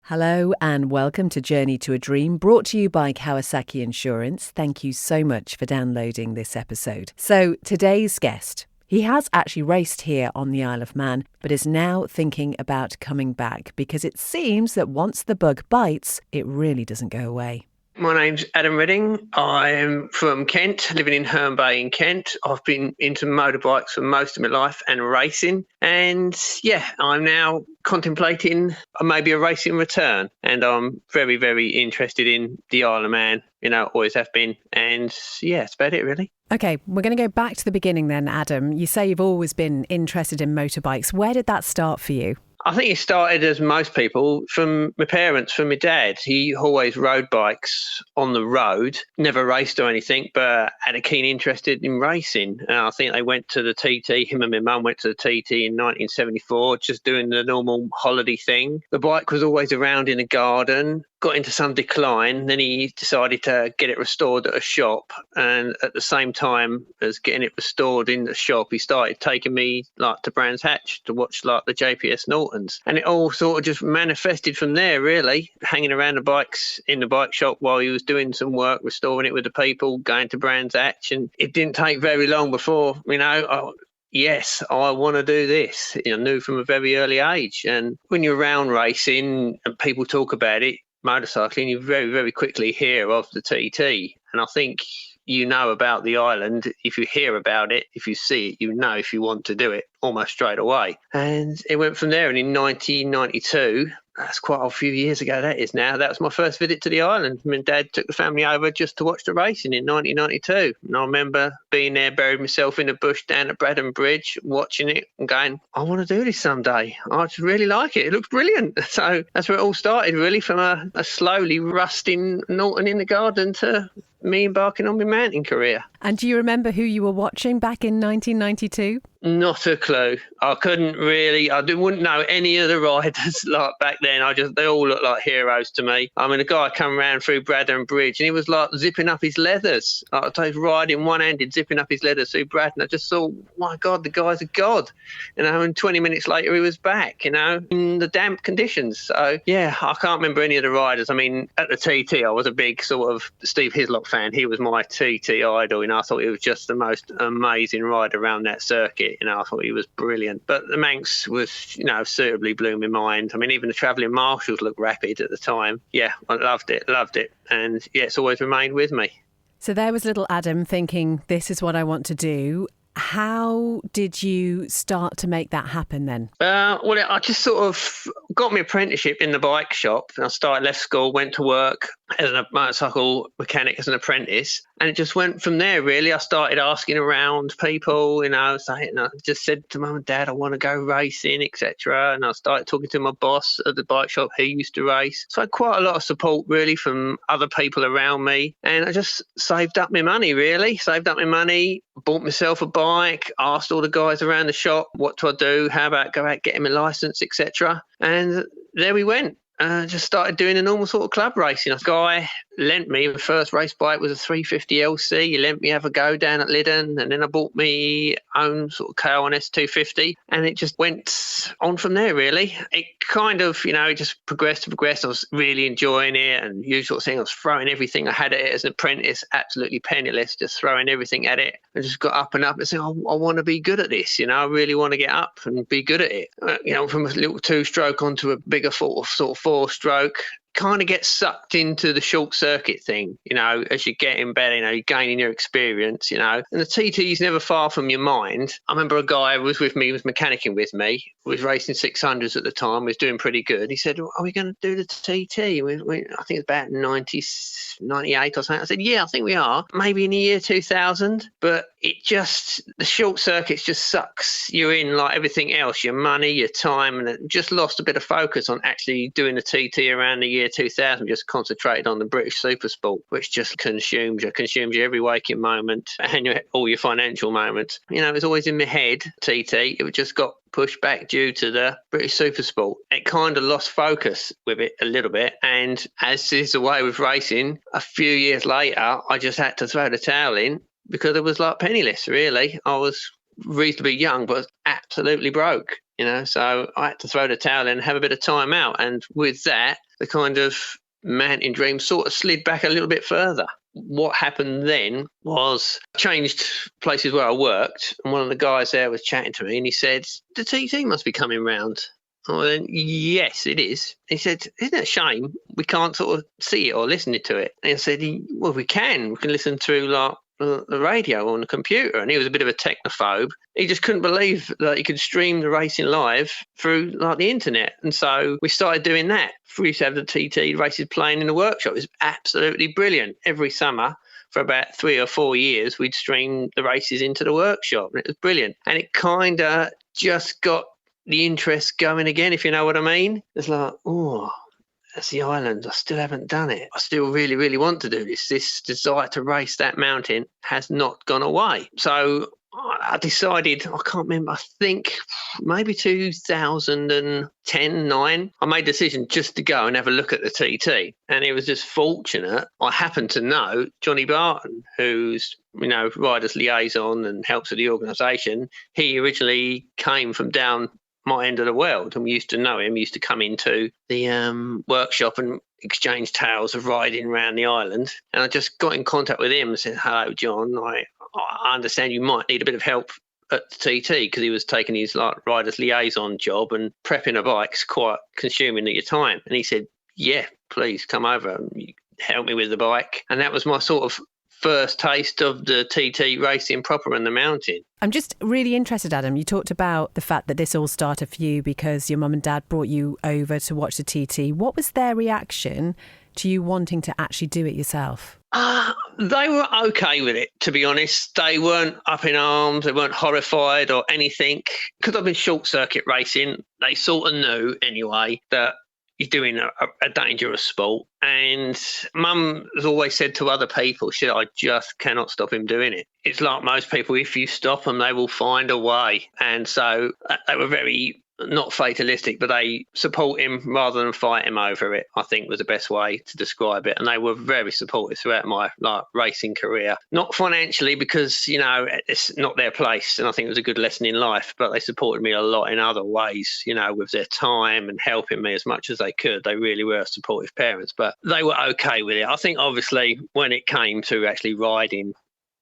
Hello and welcome to Journey to a Dream, brought to you by Kawasaki Insurance. Thank you so much for downloading this episode. So today's guest, he has actually raced here on the Isle of Man, but is now thinking about coming back because it seems that once the bug bites, it really doesn't go away. My name's Adam Redding. I'm from Kent, living in Herne Bay in Kent. I've been into motorbikes for most of my life and racing. And I'm now contemplating maybe a racing return. And I'm very, very interested in the Isle of Man, always have been. And that's about it, really. Okay, we're going to go back to the beginning then, Adam. You say you've always been interested in motorbikes. Where did that start for you? I think it started, as most people, from my parents, from my dad. He always rode bikes on the road, never raced or anything, but had a keen interest in racing. And I think they went to the TT, him and my mum went to the TT in 1974, just doing the normal holiday thing. The bike was always around in the garden, got into some decline. Then he decided to get it restored at a shop. And at the same time as getting it restored in the shop, he started taking me to Brands Hatch to watch the JPS Nortons. And it all sort of just manifested from there, really, hanging around the bikes in the bike shop while he was doing some work, restoring it with the people, going to Brands Hatch. And it didn't take very long before, yes, I want to do this. I knew from a very early age. And when you're around racing and people talk about it, motorcycling, you very, very quickly hear of the TT. And I think about the island if you hear about it, if you see it, if you want to do it almost straight away. And it went from there. And in 1992, that's quite a few years ago that is now, that was my first visit to the island. My dad took the family over just to watch the racing in 1992. And I remember being there, buried myself in the bush down at Braddon Bridge, watching it and going, I want to do this someday. I just really like it. It looks brilliant. So that's where it all started, really, from a slowly rusting Norton in the garden to me embarking on my mountain career. And do you remember who you were watching back in 1992? Not a clue. I couldn't really. Wouldn't know any of the riders back then. They all looked like heroes to me. I mean, a guy come round through Braddon Bridge and he was zipping up his leathers. I was riding one-handed, zipping up his leathers through Braddon. I just thought, my God, the guy's a god. And 20 minutes later he was back, in the damp conditions. So, I can't remember any of the riders. I mean, at the TT, I was a big sort of Steve Hislop fan. He was my TT idol. I thought he was just the most amazing rider around that circuit. I thought he was brilliant. But the Manx was, suitably blew my mind. I mean, even the travelling marshals looked rapid at the time. Yeah, I loved it. And it's always remained with me. So there was little Adam thinking, this is what I want to do. How did you start to make that happen then? I just sort of got my apprenticeship in the bike shop. I left school, went to work as a motorcycle mechanic as an apprentice. And it just went from there, really. I started asking around people, saying, I just said to mum and dad, I want to go racing, etc. And I started talking to my boss at the bike shop. He used to race. So I had quite a lot of support, really, from other people around me. And I just saved up my money, bought myself a bike, asked all the guys around the shop, what do I do? How about go out getting my licence, etc. And there we went. Just started doing a normal sort of club racing. A guy lent me, the first race bike was a 350 LC. He lent me have a go down at Liddon, and then I bought me own sort of KONS 250, and it just went on from there, really. It kind of, it just progressed. I was really enjoying it, and usual thing, I was throwing everything I had at it as an apprentice, absolutely penniless, just throwing everything at it. I just got up and up and said, I want to be good at this, I really want to get up and be good at it. From a little two-stroke onto a bigger sort of four-stroke, kind of get sucked into the short circuit thing, as you're getting better, you're gaining your experience, and the TT's never far from your mind. I remember a guy was with me, was mechanicking with me, was racing 600s at the time, was doing pretty good. He said, are we going to do the TT? I think it's about 98 or something. I said, yeah, I think we are. Maybe in the year 2000. But the short circuits just sucks you in like everything else, your money, your time, and it just lost a bit of focus on actually doing the TT around the year 2000, just concentrated on the British Supersport, which just consumes you every waking moment and all your financial moments. It was always in my head, TT. It just got pushed back due to the British Supersport. It kind of lost focus with it a little bit. And as is the way with racing, a few years later, I just had to throw the towel in because it was like penniless, really. I was reasonably young, but absolutely broke. So I had to throw the towel in and have a bit of time out. And with that, the kind of mountain dream sort of slid back a little bit further. What happened then was I changed places where I worked, and one of the guys there was chatting to me, and he said, the TT must be coming round. I went, yes, it is. He said, isn't it a shame we can't sort of see it or listen to it? And I said, well, we can listen through like the radio on the computer. And he was a bit of a technophobe. He just couldn't believe that he could stream the racing live through like the internet. And so we started doing that. We used to have the TT races playing in the workshop. It was absolutely brilliant. Every summer for about 3 or 4 years, we'd stream the races into the workshop, and it was brilliant. And it kind of just got the interest going again, if you know what I mean. It's like, oh, that's the island. I still haven't done it. I still really, really want to do this. This desire to race that mountain has not gone away. So I decided, I can't remember, I think maybe 2010, 9, I made a decision just to go and have a look at the TT. And it was just fortunate. I happened to know Johnny Barton, who's, riders liaison and helps with the organisation. He originally came from down my end of the world, and we used to know him. He used to come into the workshop and exchange tales of riding around the island. And I just got in contact with him and said, hello, John, I understand you might need a bit of help at the TT, because he was taking his rider's liaison job, and prepping a bike's quite consuming of your time. And he said, yeah, please come over and help me with the bike. And that was my sort of first taste of the TT racing proper in the mountain. I'm just really interested, Adam. You talked about the fact that this all started for you because your mum and dad brought you over to watch the TT. What was their reaction to you wanting to actually do it yourself? They were okay with it, to be honest. They weren't up in arms. They weren't horrified or anything. Because I've been short circuit racing, they sort of knew anyway that you're doing a dangerous sport. And Mum has always said to other people, she said, I just cannot stop him doing it. It's like most people, if you stop them, they will find a way. And so they were very, not fatalistic, but they support him rather than fight him over it, I think was the best way to describe it. And they were very supportive throughout my racing career. Not financially, because, it's not their place. And I think it was a good lesson in life, but they supported me a lot in other ways, with their time and helping me as much as they could. They really were supportive parents, but they were okay with it. I think obviously when it came to actually riding,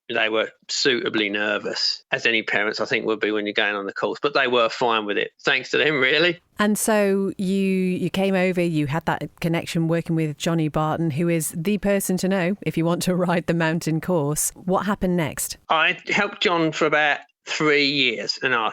they were suitably nervous, as any parents I think would be when you're going on the course, but they were fine with it, thanks to them, really. And so you came over, you had that connection working with Johnny Barton, who is the person to know if you want to ride the mountain course. What happened next? I helped John for about 3 years, and I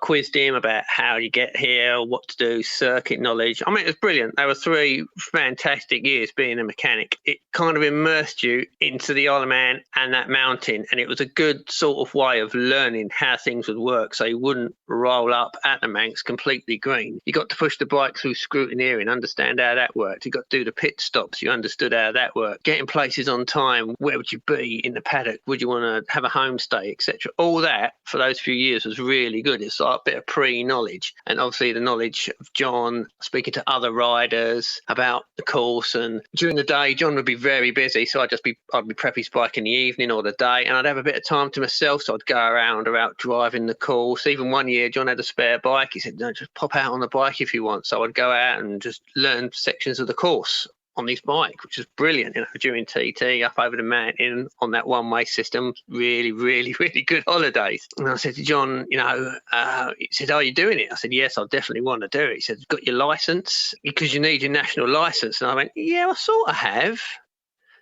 quizzed him about how you get here, what to do, circuit knowledge. I mean, it was brilliant. They were 3 fantastic years being a mechanic. It kind of immersed you into the Isle of Man and that mountain, and it was a good sort of way of learning how things would work, so you wouldn't roll up at the Manx completely green. You got to push the bike through scrutineering, understand how that worked. You got to do the pit stops, you understood how that worked. Getting places on time, where would you be in the paddock? Would you want to have a homestay, etc.? All that for those few years was really good. It's like a bit of pre-knowledge, and obviously the knowledge of John, speaking to other riders about the course. And during the day, John would be very busy, so I'd prep his bike in the evening or the day, and I'd have a bit of time to myself, so I'd go around or out driving the course. Even one year, John had a spare bike. He said, no, just pop out on the bike if you want. So I'd go out and just learn sections of the course on this bike, which was brilliant, during TT, up over the mountain on that one-way system. Really, really, really good holidays. And I said to John, he said, are you doing it? I said, yes, I definitely want to do it. He said, got your licence? Because you need your national licence. And I went, yeah, I sort of have.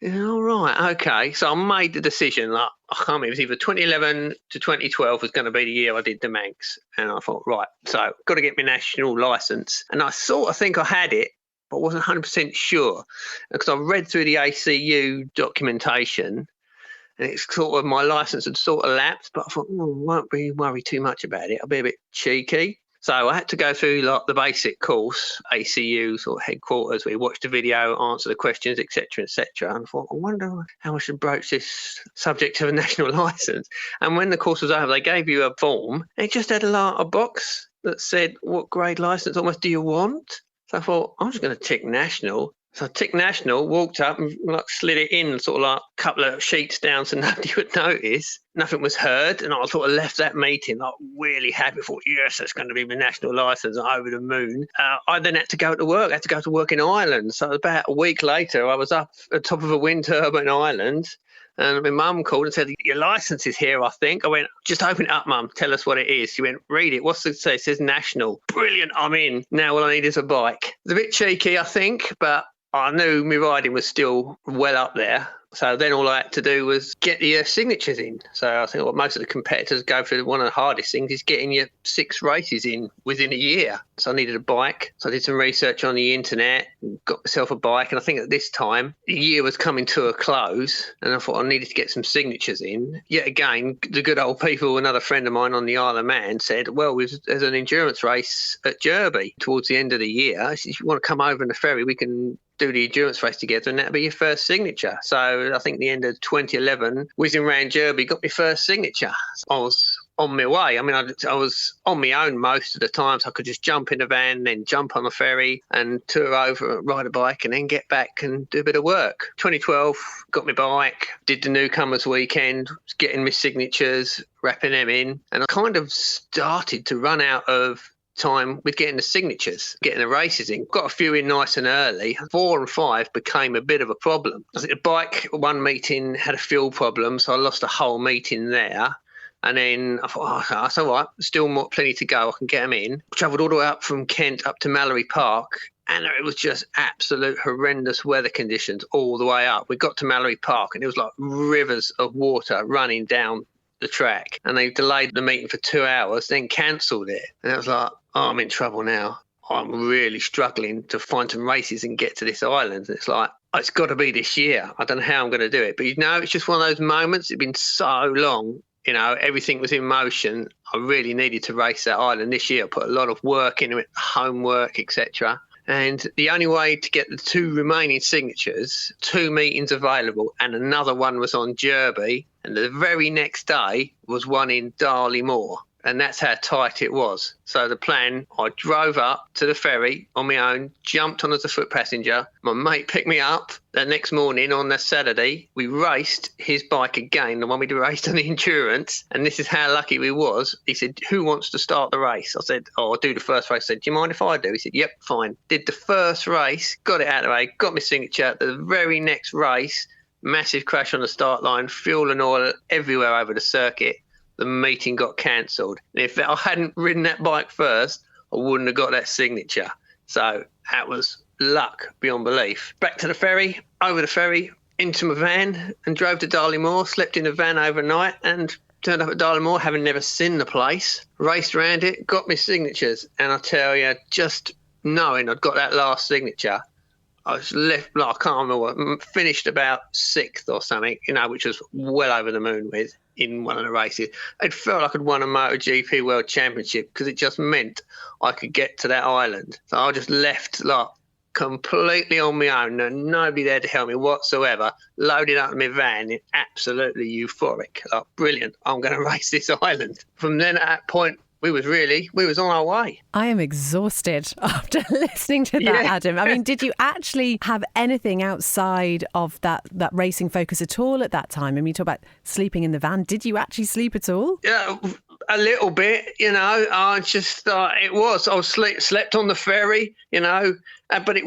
All right, okay. So I made the decision, I can't remember, it was either 2011 to 2012 was going to be the year I did the Manx. And I thought, right, so got to get my national licence. And I sort of think I had it, but I wasn't 100% sure, because I read through the ACU documentation, and it's sort of, my licence had sort of lapsed, but I thought, I won't be worried too much about it. I'll be a bit cheeky. So I had to go through the basic course, ACU sort of headquarters, where you watch the video, answer the questions, etc., etc. And I thought, I wonder how I should broach this subject of a national licence. And when the course was over, they gave you a form, and it just had a box that said, what grade licence almost do you want? So I thought, I'm just going to tick national. So I ticked national, walked up and like slid it in, sort of like a couple of sheets down so nobody would notice. Nothing was heard, and I sort of left that meeting like really happy. Thought, yes, that's going to be my national licence. I'm over the moon. I then had to go to work. I had to go to work in Ireland. So about a week later, I was up at the top of a wind turbine in Ireland. And my mum called and said, your licence is here, I think. I went, just open it up, mum. Tell us what it is. She went, read it. What's it say? It says national. Brilliant. I'm in. Now all I need is a bike. It's a bit cheeky, I think, but I knew my riding was still well up there. So then all I had to do was get the signatures in. So I think what most of the competitors go through, one of the hardest things is getting your 6 races in within a year. So I needed a bike. So I did some research on the internet, got myself a bike. And I think at this time, the year was coming to a close. And I thought I needed to get some signatures in. Yet again, the good old people, another friend of mine on the Isle of Man said, well, there's an endurance race at Derby towards the end of the year. If you want to come over in the ferry, we can do the endurance race together and that'll be your first signature. So I think the end of 2011, whizzing around Derby, got my first signature. I was on my way. I mean, I was on my own most of the time, so I could just jump in the van, then jump on the ferry and tour over, ride a bike and then get back and do a bit of work. 2012, got my bike, did the newcomers weekend, getting my signatures, wrapping them in, and I kind of started to run out of time with getting the signatures, getting the races in. Got a few in nice and early. 4 and 5 became a bit of a problem. I think the bike, one meeting had a fuel problem, so I lost a whole meeting there. And then I thought, oh, that's all right, still plenty to go, I can get them in. Travelled all the way up from Kent up to Mallory Park, and it was just absolute horrendous weather conditions all the way up. We got to Mallory Park, and it was like rivers of water running down the track, and they delayed the meeting for 2 hours, then cancelled it. And I was like, oh, I'm in trouble now. I'm really struggling to find some races and get to this island. And it's like, oh, it's got to be this year. I don't know how I'm going to do it. But, it's just one of those moments. It's been so long. Everything was in motion. I really needed to race that island this year. I put a lot of work into it, homework, etc. And the only way to get the 2 remaining signatures, 2 meetings available, and another one was on Derby. And the very next day was one in Darley Moor. And that's how tight it was. So the plan, I drove up to the ferry on my own, jumped on as a foot passenger. My mate picked me up the next morning on the Saturday. We raced his bike again, the one we raced on the endurance. And this is how lucky we was. He said, who wants to start the race? I said, oh, I'll do the first race. I said, do you mind if I do? He said, yep, fine. Did the first race, got it out of the way, got my signature. The very next race, massive crash on the start line, fuel and oil everywhere over the circuit. The meeting got cancelled. If I hadn't ridden that bike first, I wouldn't have got that signature. So that was luck beyond belief. Back to the ferry, over the ferry, into my van and drove to Darley Moor, slept in the van overnight and turned up at Darley Moor, having never seen the place, raced around it, got my signatures. And I tell you, just knowing I'd got that last signature, I was left, I can't remember, finished about 6th or something, which was well over the moon with in one of the races. It felt like I'd won a MotoGP World Championship because it just meant I could get to that island. So I just left completely on my own, and nobody there to help me whatsoever, loaded up in my van, absolutely euphoric. Brilliant, I'm going to race this island. From then at that point, we was on our way. I am exhausted after listening to that, Adam. I mean, did you actually have anything outside of that racing focus at all at that time? I mean, you talk about sleeping in the van. Did you actually sleep at all? Yeah, a little bit, I just thought I was slept on the ferry, but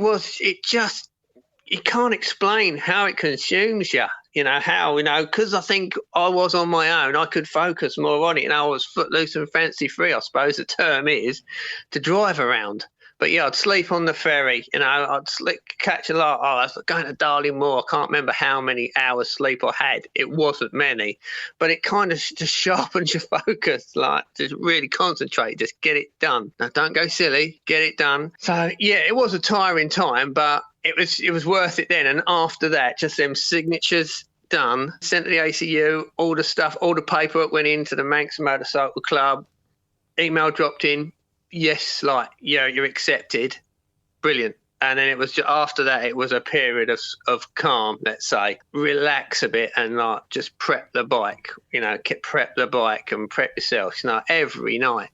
you can't explain how it consumes you. Because I think I was on my own, I could focus more on it. I was footloose and fancy free, I suppose the term is, to drive around. But yeah, I'd sleep on the ferry, I'd catch a lot. I was going to Darley Moor. I can't remember how many hours sleep I had. It wasn't many, but it kind of just sharpens your focus, to really concentrate, just get it done. Now, don't go silly, get it done. So yeah, it was a tiring time, but it was worth it then. And after that, just them signatures done, sent to the ACU, all the stuff, all the paperwork went into the Manx Motorcycle Club, email dropped in, yes, you're accepted, brilliant. And then it was just, after that, it was a period of calm, let's say, relax a bit and just prep the bike, prep the bike and prep yourself, every night.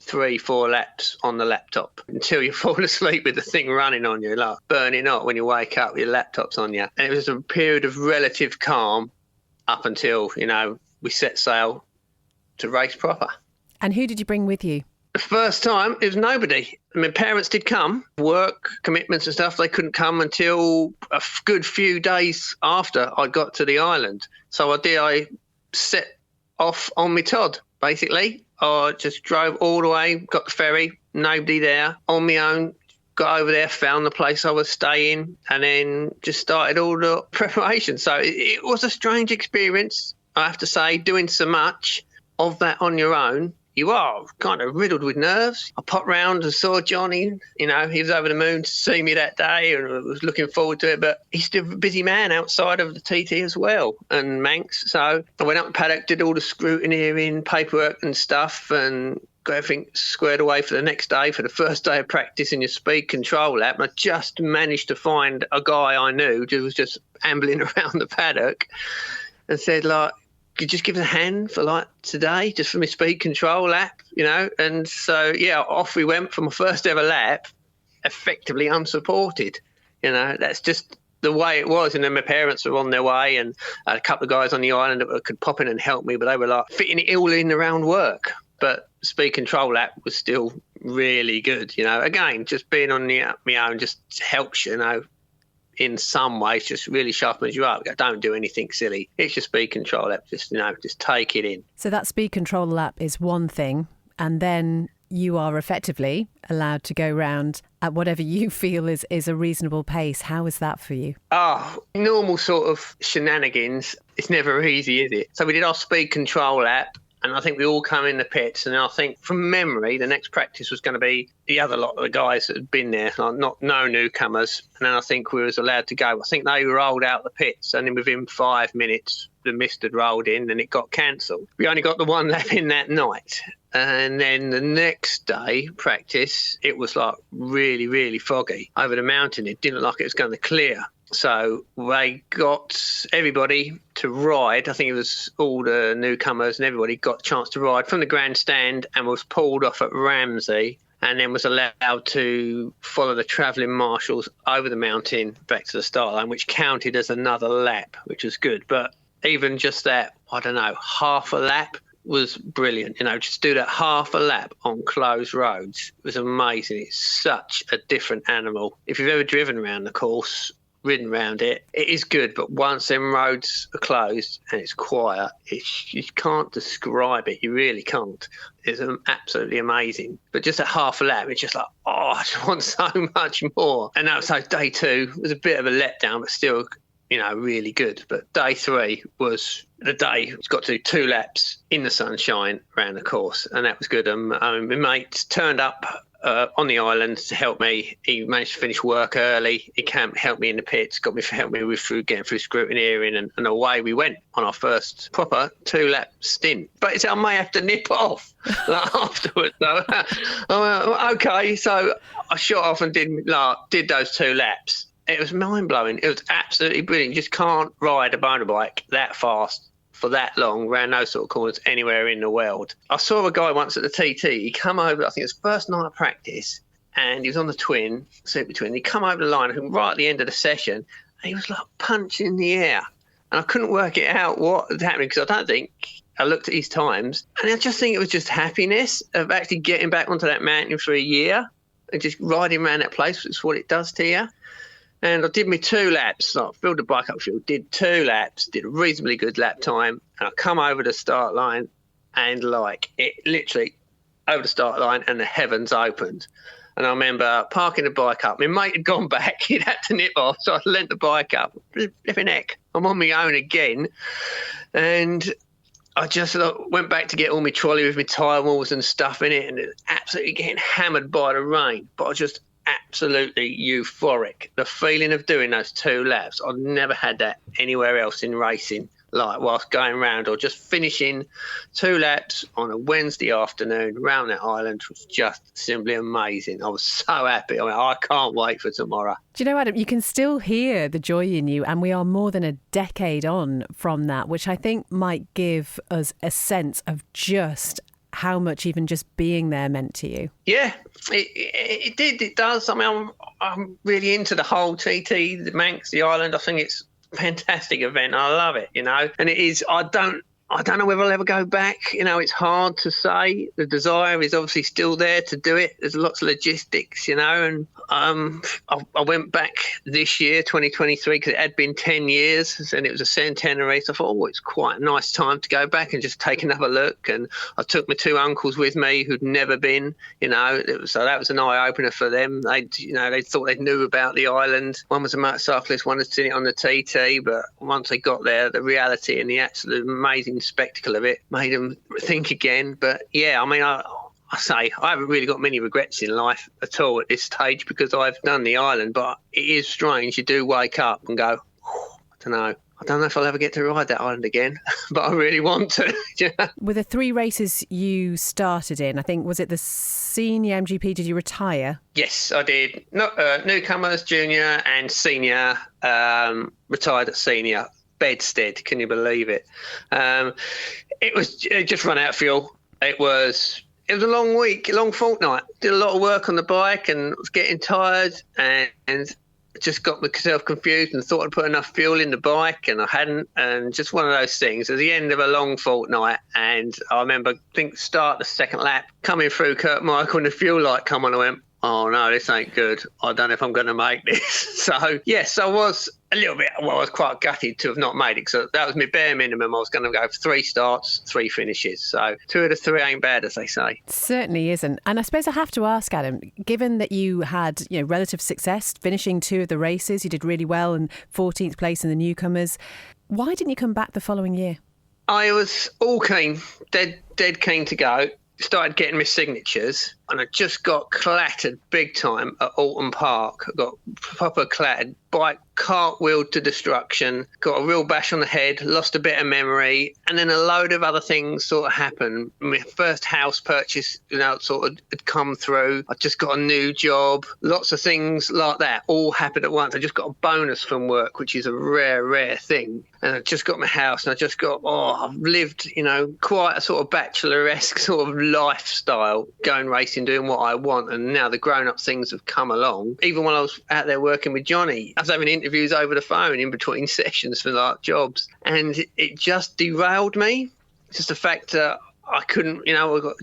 3-4 laps on the laptop until you fall asleep with the thing running on you, like burning hot when you wake up, your laptop's on you. And it was a period of relative calm up until, we set sail to race proper. And who did you bring with you? The first time, it was nobody. My parents did come, work commitments and stuff. They couldn't come until a good few days after I got to the island. So I set off on my Todd, basically. I just drove all the way, got the ferry, nobody there, on my own, got over there, found the place I was staying, and then just started all the preparation. So it was a strange experience, I have to say, doing so much of that on your own. You are kind of riddled with nerves. I popped round and saw Johnny. He was over the moon to see me that day and I was looking forward to it. But he's still a busy man outside of the TT as well, and Manx. So I went up the paddock, did all the scrutineering, paperwork and stuff, and got everything squared away for the next day, for the first day of practice in your speed control lap. And I just managed to find a guy I knew who was just ambling around the paddock and said, could you just give us a hand for today, just for my speed control lap, And so, off we went for my first ever lap, effectively unsupported. That's just the way it was. And then my parents were on their way and a couple of guys on the island that could pop in and help me, but they were fitting it all in around work. But speed control lap was still really good, Again, just being on my own just helps, in some ways, just really sharpens you up. Don't do anything silly. It's your speed control lap. Just take it in. So that speed control lap is one thing, and then you are effectively allowed to go round at whatever you feel is a reasonable pace. How is that for you? Normal sort of shenanigans. It's never easy, is it? So we did our speed control lap. And I think we all come in the pits. And I think from memory, the next practice was going to be the other lot of the guys that had been there, no newcomers. And then I think we was allowed to go. I think they rolled out the pits. And then within 5 minutes, the mist had rolled in and it got cancelled. We only got the one lap in that night. And then the next day, practice, it was really, really foggy over the mountain. It didn't look like it was going to clear. So they got everybody to ride. I think it was all the newcomers and everybody got a chance to ride from the grandstand and was pulled off at Ramsey and then was allowed to follow the travelling marshals over the mountain back to the start line, which counted as another lap, which was good. But even just that, half a lap was brilliant. Just do that half a lap on closed roads. It was amazing. It's such a different animal. If you've ever driven around the course, ridden around it is good, but once them roads are closed and it's quiet, you can't describe it. You really can't. It's absolutely amazing. But just a half a lap, it's just I just want so much more. And so day 2 was a bit of a letdown, but still, really good. But day 3 was the day it's got to do 2 laps in the sunshine around the course, and that was good. My mate turned up on the island to help me. He managed to finish work early. He helped me in the pits, helped me with getting through scrutineering, and away we went on our first proper 2-lap stint. But I may have to nip off afterwards. So, okay, so I shot off and did those 2 laps. It was mind-blowing. It was absolutely brilliant. You just can't ride a motorbike that fast for that long around those sort of corners anywhere in the world. I saw a guy once at the TT. He come over, I think it was first night of practice, and he was on the super twin. He come over the line, I think right at the end of the session, and he was punching in the air. And I couldn't work it out what was happening because I don't think I looked at his times. And I just think it was just happiness of actually getting back onto that mountain for a year and just riding around that place. It's what it does to you. And I did my 2 laps. I filled the bike up, did 2 laps, did a reasonably good lap time. And I come over the start line and it literally over the start line and the heavens opened. And I remember parking the bike up. My mate had gone back. He'd had to nip off. So I lent the bike up. Flipping heck. I'm on my own again. And I just went back to get all my trolley with my tyre walls and stuff in it. And it was absolutely getting hammered by the rain. But I was just absolutely euphoric. The feeling of doing those 2 laps, I've never had that anywhere else in racing, whilst going round or just finishing 2 laps on a Wednesday afternoon around that island was just simply amazing. I was so happy. I can't wait for tomorrow. Do you know, Adam, you can still hear the joy in you, and we are more than a decade on from that, which I think might give us a sense of just how much even just being there meant to you. Yeah, it did. It does. I mean, I'm really into the whole TT, the Manx, the island. I think it's a fantastic event. I love it, and it is. I don't know whether I'll ever go back. It's hard to say. The desire is obviously still there to do it. There's lots of logistics, and I went back this year, 2023, because it had been 10 years and it was a centenary. So I thought, it's quite a nice time to go back and just take another look. And I took my two uncles with me who'd never been, so that was an eye opener for them. They thought they knew about the island. One was a motorcyclist, one had seen it on the TT, but once they got there, the reality and the absolute amazing spectacle of it made them think again. But yeah, I mean, I say I haven't really got many regrets in life at all at this stage because I've done the island, but it is strange. You do wake up and go, I don't know if I'll ever get to ride that island again, but I really want to. With the 3 races you started in, I think, was it the senior MGP, did you retire? Yes, I did. Newcomers, junior and senior, retired at senior. Bedstead, can you believe it? It just run out of fuel. It was a long week, a long fortnight. Did a lot of work on the bike and was getting tired and just got myself confused and thought I'd put enough fuel in the bike and I hadn't, and just one of those things. At the end of a long fortnight, and I remember, start the second lap, coming through Kirkmichael and the fuel light come on, I went, oh no, this ain't good. I don't know if I'm going to make this. So yes, I was a little bit, I was quite gutted to have not made it. So that was my bare minimum. I was going to go for 3 starts, 3 finishes. So 2 of the 3 ain't bad, as they say. Certainly isn't. And I suppose I have to ask, Adam, given that you had relative success finishing 2 of the races, you did really well and 14th place in the newcomers, why didn't you come back the following year? I was all keen, dead keen to go. Started getting my signatures and I just got clattered big time at Alton Park. I got proper clattered. Bike cartwheeled to destruction, got a real bash on the head, lost a bit of memory, and then a load of other things sort of happened. My first house purchase, sort of had come through. I just got a new job. Lots of things like that all happened at once. I just got a bonus from work, which is a rare thing. And I just got my house and I just got, I've lived, quite a sort of bachelor-esque sort of lifestyle, going racing, doing what I want. And now the grown-up things have come along. Even when I was out there working with Johnny, I was having interviews over the phone in between sessions for jobs. And it just derailed me. It's just the fact that I couldn't,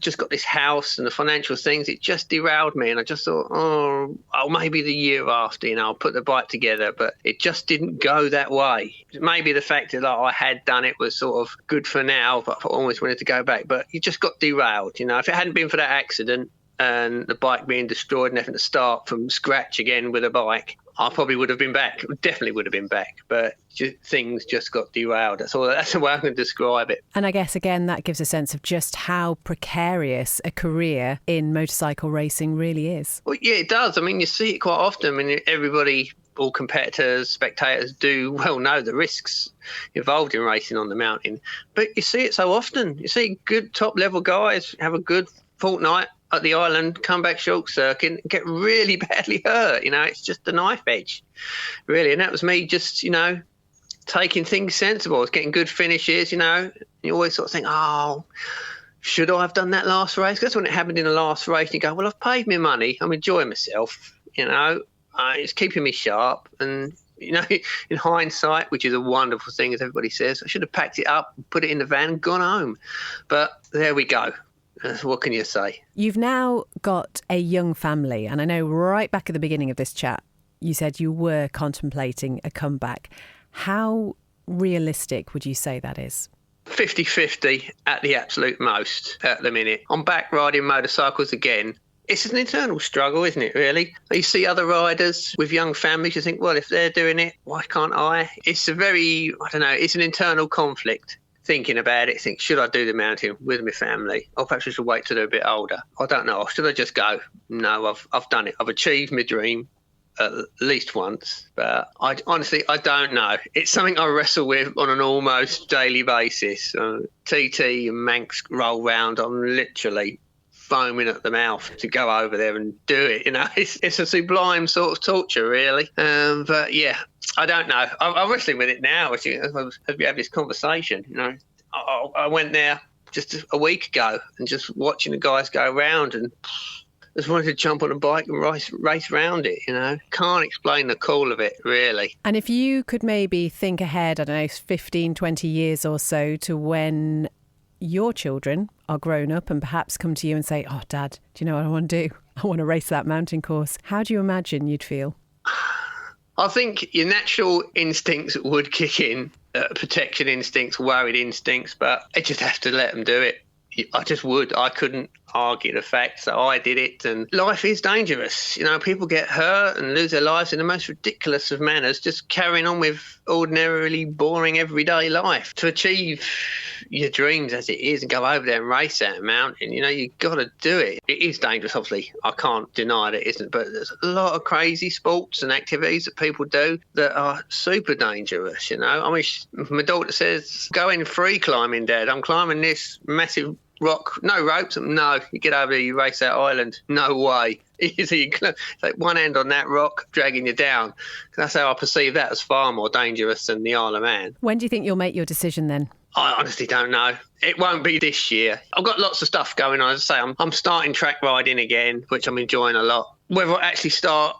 just got this house and the financial things. It just derailed me. And I just thought, maybe the year after, I'll put the bike together. But it just didn't go that way. Maybe the fact that I had done it was sort of good for now, but I always wanted to go back. But it just got derailed. If it hadn't been for that accident and the bike being destroyed and having to start from scratch again with a bike, I probably would have been back. Definitely would have been back. But things just got derailed. That's the way I can describe it. And I guess, again, that gives a sense of just how precarious a career in motorcycle racing really is. Well, yeah, it does. I mean, you see it quite often. I mean, everybody, all competitors, spectators do well know the risks involved in racing on the mountain. But you see it so often. You see good top-level guys have a good fortnight at the island, come back short circuit, get really badly hurt. It's just the knife edge, really. And that was me just, taking things sensible. I was getting good finishes, You always sort of think, should I have done that last race? That's when it happened in the last race. You go, well, I've paid my money. I'm enjoying myself, It's keeping me sharp. And, in hindsight, which is a wonderful thing, as everybody says, I should have packed it up, put it in the van, gone home. But there we go. What can you say? You've now got a young family, and I know right back at the beginning of this chat, you said you were contemplating a comeback. How realistic would you say that is? 50-50 at the absolute most at the minute. I'm back riding motorcycles again. It's an internal struggle, isn't it, really? You see other riders with young families, you think, well, if they're doing it, why can't I? It's it's an internal conflict. Thinking about it, think, should I do the mountain with my family? Or perhaps I should wait till they're a bit older. I don't know. Should I just go? No, I've done it. I've achieved my dream at least once. But I don't know. It's something I wrestle with on an almost daily basis. TT and Manx roll round. I'm literally foaming at the mouth to go over there and do it. It's a sublime sort of torture, really. But yeah, I don't know. I'm wrestling with it now as we have this conversation. I went there just a week ago, and just watching the guys go around, and just wanted to jump on a bike and race around it, Can't explain the cool of it, really. And if you could maybe think ahead, I don't know, 15, 20 years or so to when your children are grown up and perhaps come to you and say, oh, Dad, do you know what I want to do? I want to race that mountain course. How do you imagine you'd feel? I think your natural instincts would kick in, protection instincts, worried instincts, but I just have to let them do it. I just would. I couldn't argue the fact that I did it. And life is dangerous. People get hurt and lose their lives in the most ridiculous of manners, just carrying on with ordinarily boring everyday life. To achieve your dreams as it is and go over there and race that mountain, you got to do it. It is dangerous, obviously. I can't deny that it isn't. But there's a lot of crazy sports and activities that people do that are super dangerous, I mean, my daughter says, going free climbing, Dad. I'm climbing this massive rock, no ropes. No, you get over there, you race that island. No way. So you like one hand on that rock, dragging you down. That's how I perceive that as far more dangerous than the Isle of Man. When do you think you'll make your decision then? I honestly don't know. It won't be this year. I've got lots of stuff going on. As I say, I'm starting track riding again, which I'm enjoying a lot. Whether I actually start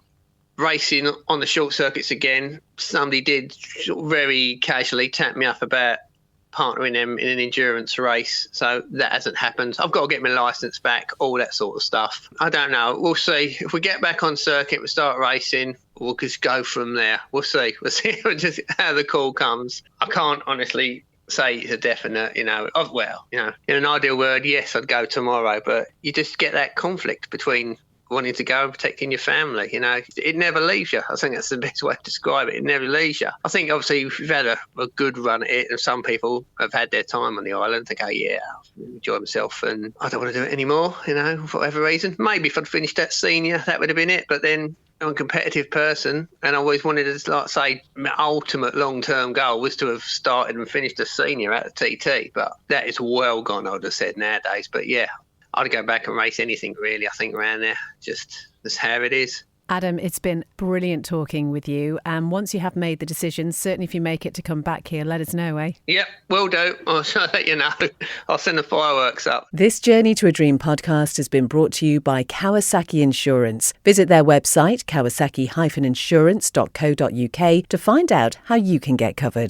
racing on the short circuits again, somebody did very casually tap me up about partnering them in an endurance race, so that hasn't happened. I've got to get my licence back, all that sort of stuff. I don't know. We'll see. If we get back on circuit, we start racing, we'll just go from there. We'll see just how the call comes. I can't honestly say it's a definite, in an ideal world, yes, I'd go tomorrow, but you just get that conflict between wanting to go and protecting your family. It never leaves you. I think that's the best way to describe it. It never leaves you. I think obviously if you've had a good run at it, and some people have had their time on the island, they go, yeah, I'll enjoy myself and I don't want to do it anymore, for whatever reason. Maybe if I'd finished that senior, that would have been it. But then I'm a competitive person, and I always wanted to, my ultimate long-term goal was to have started and finished a senior at the TT. But that is well gone, I would have said nowadays. But yeah, I'd go back and race anything really, I think, around there. Just that's how it is. Adam, it's been brilliant talking with you. And once you have made the decision, certainly if you make it to come back here, let us know, eh? Yep, will do. I'll let you know. I'll send the fireworks up. This Journey to a Dream podcast has been brought to you by Kawasaki Insurance. Visit their website, kawasaki-insurance.co.uk, to find out how you can get covered.